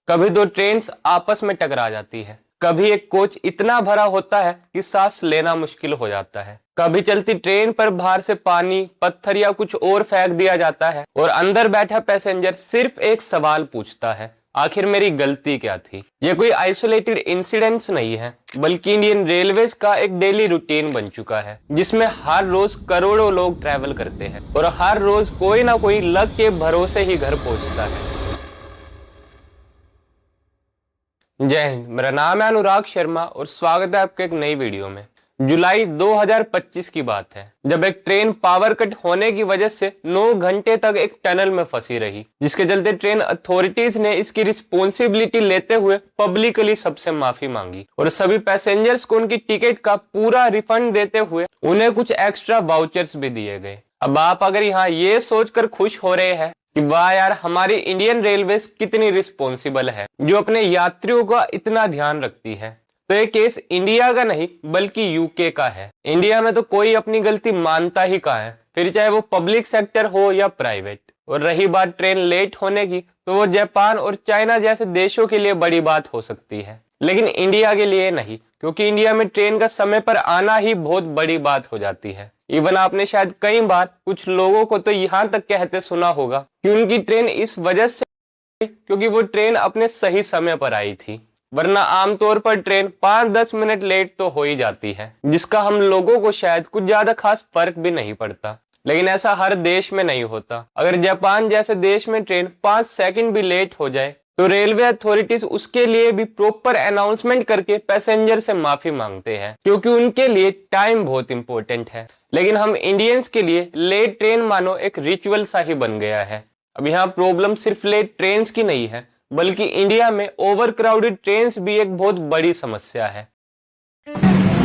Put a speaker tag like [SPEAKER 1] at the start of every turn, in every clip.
[SPEAKER 1] कभी दो ट्रेन्स आपस में टकरा जाती है, कभी एक कोच इतना भरा होता है कि सांस लेना मुश्किल हो जाता है, कभी चलती ट्रेन पर बाहर से पानी, पत्थर या कुछ और फेंक दिया जाता है और अंदर बैठा पैसेंजर सिर्फ एक सवाल पूछता है, आखिर मेरी गलती क्या थी। ये कोई आइसोलेटेड इंसिडेंट्स नहीं है, बल्कि इंडियन रेलवेज का एक डेली रूटीन बन चुका है, जिसमें हर रोज करोड़ों लोग ट्रैवल करते हैं और हर रोज कोई ना कोई लक के भरोसे ही घर पहुंचता है। जय हिंद, मेरा नाम है अनुराग शर्मा और स्वागत है आपके एक नई वीडियो में। जुलाई 2025 की बात है, जब एक ट्रेन पावर कट होने की वजह से 9 घंटे तक एक टनल में फंसी रही, जिसके चलते ट्रेन अथॉरिटीज ने इसकी रिस्पॉन्सिबिलिटी लेते हुए पब्लिकली सबसे माफी मांगी और सभी पैसेंजर्स को उनकी टिकट का पूरा रिफंड देते हुए उन्हें कुछ एक्स्ट्रा वाउचर्स भी दिए गए। अब आप अगर यहाँ ये सोचकर खुश हो रहे हैं कि वाह यार, हमारी इंडियन रेलवेज कितनी रिस्पॉन्सिबल है जो अपने यात्रियों का इतना ध्यान रखती है, तो ये केस इंडिया का नहीं बल्कि यूके का है। इंडिया में तो कोई अपनी गलती मानता ही कहाँ है, फिर चाहे वो पब्लिक सेक्टर हो या प्राइवेट। और रही बात ट्रेन लेट होने की, तो वो जापान और चाइना जैसे देशों के लिए बड़ी बात हो सकती है, लेकिन इंडिया के लिए नहीं, क्योंकि इंडिया में ट्रेन का समय पर आना ही बहुत बड़ी बात हो जाती है। इवन आपने शायद कई बार कुछ लोगों को तो यहाँ तक कहते सुना होगा कि उनकी ट्रेन इस वजह से क्योंकि वो ट्रेन अपने सही समय पर आई थी, वरना आमतौर पर ट्रेन 5-10 मिनट लेट तो हो ही जाती है, जिसका हम लोगों को शायद कुछ ज्यादा खास फर्क भी नहीं पड़ता। लेकिन ऐसा हर देश में नहीं होता। अगर जापान जैसे देश में ट्रेन 5 सेकंड भी लेट हो जाए तो रेलवे अथॉरिटीज उसके लिए भी प्रॉपर अनाउंसमेंट करके पैसेंजर से माफी मांगते हैं, क्योंकि उनके लिए टाइम बहुत इंपॉर्टेंट है। लेकिन हम इंडियंस के लिए लेट ट्रेन मानो एक रिचुअल सा ही बन गया है। अब यहाँ प्रॉब्लम सिर्फ लेट ट्रेन्स की नहीं है, बल्कि इंडिया में ओवर क्राउडेड ट्रेन्स भी एक बहुत बड़ी समस्या है।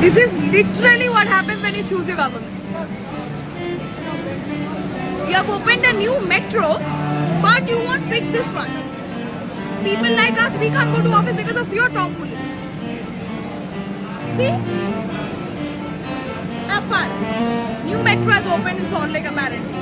[SPEAKER 2] This is literally what happens when you choose your government. You have opened a new metro, but you won't fix this one. People like us, we can't go to office because of your tomfoolery. See? Have fun. New metro has opened in Salt Lake apparently.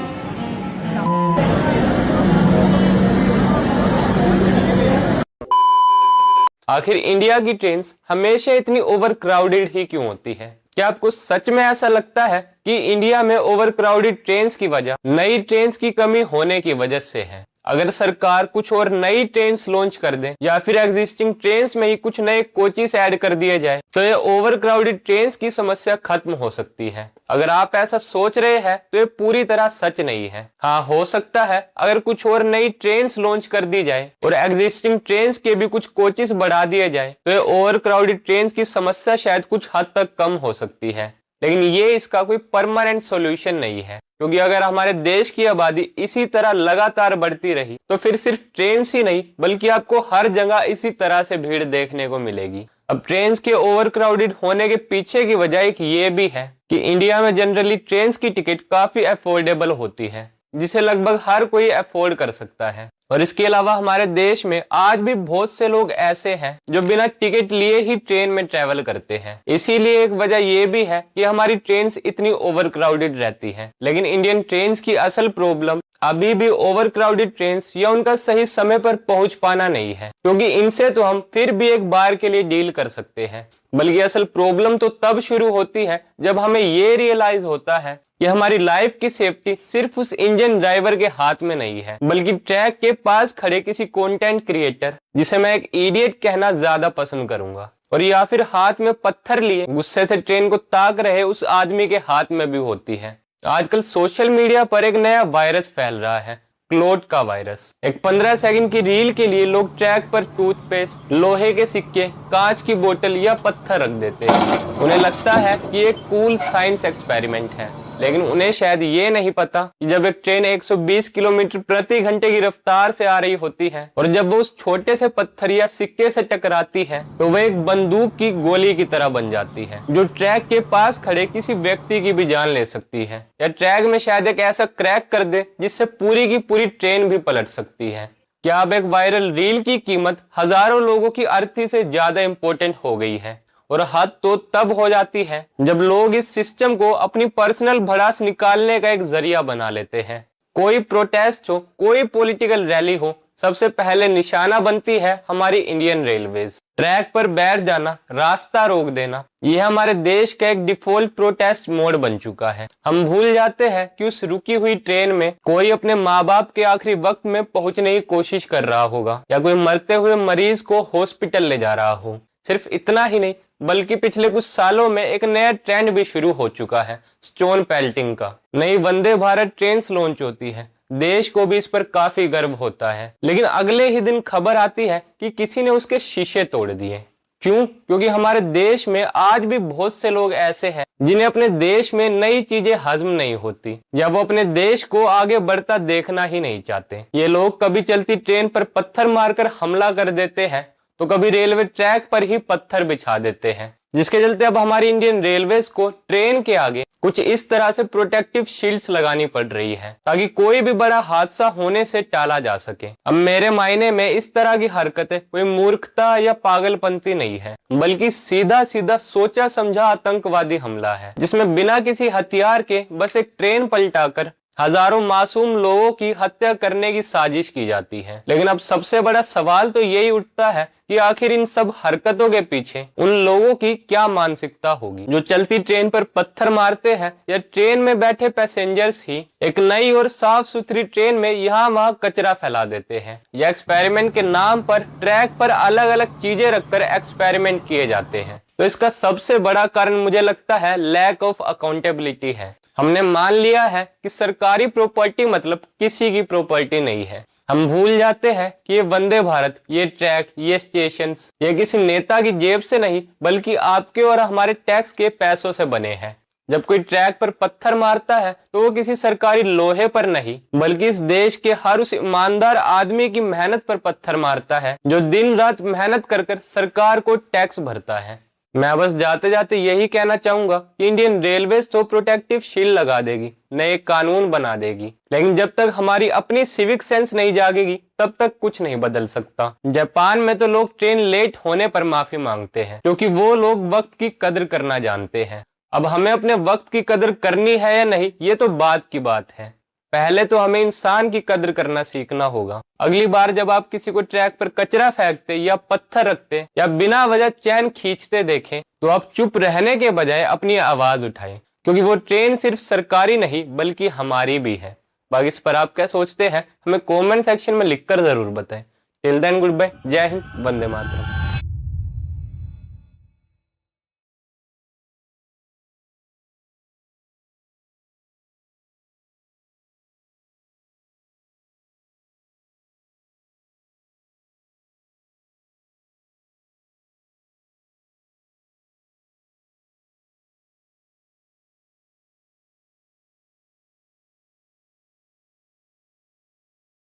[SPEAKER 1] आखिर India की trains हमेशा इतनी over crowded ही क्यों होती है? क्या आपको सच में ऐसा लगता है कि इंडिया में ओवर क्राउडेड ट्रेन्स की वजह नई ट्रेन्स की कमी होने की वजह से है? अगर सरकार कुछ और नई ट्रेन्स लॉन्च कर दे या फिर एग्जिस्टिंग ट्रेन्स में ही कुछ नए कोचेस ऐड कर दिए जाए, तो ये ओवर क्राउडेड ट्रेन्स की समस्या खत्म हो सकती है। अगर आप ऐसा सोच रहे हैं तो ये पूरी तरह सच नहीं है। हाँ, हो सकता है अगर कुछ और नई ट्रेन्स लॉन्च कर दी जाए और एग्जिस्टिंग ट्रेन्स के भी कुछ कोचेस बढ़ा दिए जाए, तो ये ओवर क्राउडेड ट्रेन्स की समस्या शायद कुछ हद तक कम हो सकती है। लेकिन ये इसका कोई परमानेंट सॉल्यूशन नहीं है, क्योंकि अगर हमारे देश की आबादी इसी तरह लगातार बढ़ती रही तो फिर सिर्फ ट्रेन्स ही नहीं बल्कि आपको हर जगह इसी तरह से भीड़ देखने को मिलेगी। अब ट्रेन्स के ओवर क्राउडेड होने के पीछे की वजह एक ये भी है कि इंडिया में जनरली ट्रेन्स की टिकट काफी अफोर्डेबल होती है, जिसे लगभग हर कोई अफोर्ड कर सकता है। और इसके अलावा हमारे देश में आज भी बहुत से लोग ऐसे हैं जो बिना टिकट लिए ही ट्रेन में ट्रेवल करते हैं। इसीलिए एक वजह ये भी है कि हमारी ट्रेन्स इतनी ओवर क्राउडेड रहती हैं। लेकिन इंडियन ट्रेन्स की असल प्रॉब्लम अभी भी ओवर क्राउडेड ट्रेन्स या उनका सही समय पर पहुंच पाना नहीं है, क्योंकि इनसे तो हम फिर भी एक बार के लिए डील कर सकते हैं। बल्कि असल प्रॉब्लम तो तब शुरू होती है जब हमें ये रियलाइज होता है कि हमारी लाइफ की सेफ्टी सिर्फ उस इंजन ड्राइवर के हाथ में नहीं है, बल्कि ट्रैक के पास खड़े किसी कंटेंट क्रिएटर, जिसे मैं एक इडियट कहना ज्यादा पसंद करूंगा, और या फिर हाथ में पत्थर लिए गुस्से से ट्रेन को ताक रहे उस आदमी के हाथ में भी होती है। आजकल सोशल मीडिया पर एक नया वायरस फैल रहा है, क्लोट का वायरस। एक 15 सेकंड की रील के लिए लोग ट्रैक पर टूथपेस्ट, लोहे के सिक्के, कांच की बोतल या पत्थर रख देते हैं। उन्हें लगता है कि एक कूल साइंस एक्सपेरिमेंट है, लेकिन उन्हें शायद ये नहीं पता कि जब एक ट्रेन 120 किलोमीटर प्रति घंटे की रफ्तार से आ रही होती है और जब वो उस छोटे से पत्थर या सिक्के से टकराती है तो वह एक बंदूक की गोली की तरह बन जाती है, जो ट्रैक के पास खड़े किसी व्यक्ति की भी जान ले सकती है, या ट्रैक में शायद एक ऐसा क्रैक कर दे जिससे पूरी की पूरी ट्रेन भी पलट सकती है। क्या अब एक वायरल रील की कीमत हजारों लोगों की अर्थी से ज्यादा इंपॉर्टेंट हो गई है? और हद तो तब हो जाती है जब लोग इस सिस्टम को अपनी पर्सनल भड़ास निकालने का एक जरिया बना लेते हैं। कोई प्रोटेस्ट हो, कोई पॉलिटिकल रैली हो, सबसे पहले निशाना बनती है हमारी इंडियन रेलवेज। ट्रैक पर बैठ जाना, रास्ता रोक देना, यह हमारे देश का एक डिफॉल्ट प्रोटेस्ट मोड बन चुका है। हम भूल जाते हैं कि उस रुकी हुई ट्रेन में कोई अपने माँ बाप के आखिरी वक्त में पहुंचने की कोशिश कर रहा होगा या कोई मरते हुए मरीज को हॉस्पिटल ले जा रहा हो। सिर्फ इतना ही नहीं, बल्कि पिछले कुछ सालों में एक नया ट्रेंड भी शुरू हो चुका है, स्टोन पेल्टिंग का। नई वंदे भारत ट्रेन लॉन्च होती है, देश को भी इस पर काफी गर्व होता है, लेकिन अगले ही दिन खबर आती है कि किसी ने उसके शीशे तोड़ दिए। क्यों? क्योंकि हमारे देश में आज भी बहुत से लोग ऐसे हैं जिन्हें अपने देश में नई चीजें हजम नहीं होती या वो अपने देश को आगे बढ़ता देखना ही नहीं चाहते। ये लोग कभी चलती ट्रेन पर पत्थर मारकर हमला कर देते हैं तो कभी रेलवे ट्रैक पर ही पत्थर बिछा देते हैं, जिसके चलते अब हमारी इंडियन रेलवेज को ट्रेन के आगे कुछ इस तरह से प्रोटेक्टिव शील्ड्स लगानी पड़ रही है ताकि कोई भी बड़ा हादसा होने से टाला जा सके। अब मेरे मायने में इस तरह की हरकतें कोई मूर्खता या पागलपंती नहीं है, बल्कि सीधा सीधा सोचा समझा आतंकवादी हमला है, जिसमें बिना किसी हथियार के बस एक ट्रेन पलटाकर हजारों मासूम लोगों की हत्या करने की साजिश की जाती है। लेकिन अब सबसे बड़ा सवाल तो यही उठता है कि आखिर इन सब हरकतों के पीछे उन लोगों की क्या मानसिकता होगी जो चलती ट्रेन पर पत्थर मारते हैं या ट्रेन में बैठे पैसेंजर्स ही एक नई और साफ सुथरी ट्रेन में यहाँ वहाँ कचरा फैला देते हैं या एक्सपेरिमेंट के नाम पर ट्रैक पर अलग अलग चीजें रखकर एक्सपेरिमेंट किए जाते हैं। तो इसका सबसे बड़ा कारण मुझे लगता है लैक ऑफ अकाउंटेबिलिटी है। हमने मान लिया है कि सरकारी प्रॉपर्टी मतलब किसी की प्रॉपर्टी नहीं है। हम भूल जाते हैं कि ये वंदे भारत, ये ट्रैक, ये स्टेशंस, ये किसी नेता की जेब से नहीं बल्कि आपके और हमारे टैक्स के पैसों से बने हैं। जब कोई ट्रैक पर पत्थर मारता है तो वो किसी सरकारी लोहे पर नहीं बल्कि इस देश के हर उस ईमानदार आदमी की मेहनत पर पत्थर मारता है जो दिन रात मेहनत कर सरकार को टैक्स भरता है। मैं बस जाते जाते यही कहना चाहूंगा कि इंडियन रेलवेज तो प्रोटेक्टिव शील्ड लगा देगी, नए कानून बना देगी, लेकिन जब तक हमारी अपनी सिविक सेंस नहीं जागेगी तब तक कुछ नहीं बदल सकता। जापान में तो लोग ट्रेन लेट होने पर माफी मांगते हैं क्योंकि वो लोग वक्त की कदर करना जानते हैं। अब हमें अपने वक्त की कदर करनी है या नहीं, ये तो बाद की बात है। पहले तो हमें इंसान की कदर करना सीखना होगा। अगली बार जब आप किसी को ट्रैक पर कचरा फेंकते या पत्थर रखते या बिना वजह चैन खींचते देखें तो आप चुप रहने के बजाय अपनी आवाज उठाएं, क्योंकि वो ट्रेन सिर्फ सरकारी नहीं बल्कि हमारी भी है। बाकी इस पर आप क्या सोचते हैं हमें कमेंट सेक्शन में लिखकर जरूर बताएं। टिल देन गुड बाय, जय हिंद, वंदे मातरम।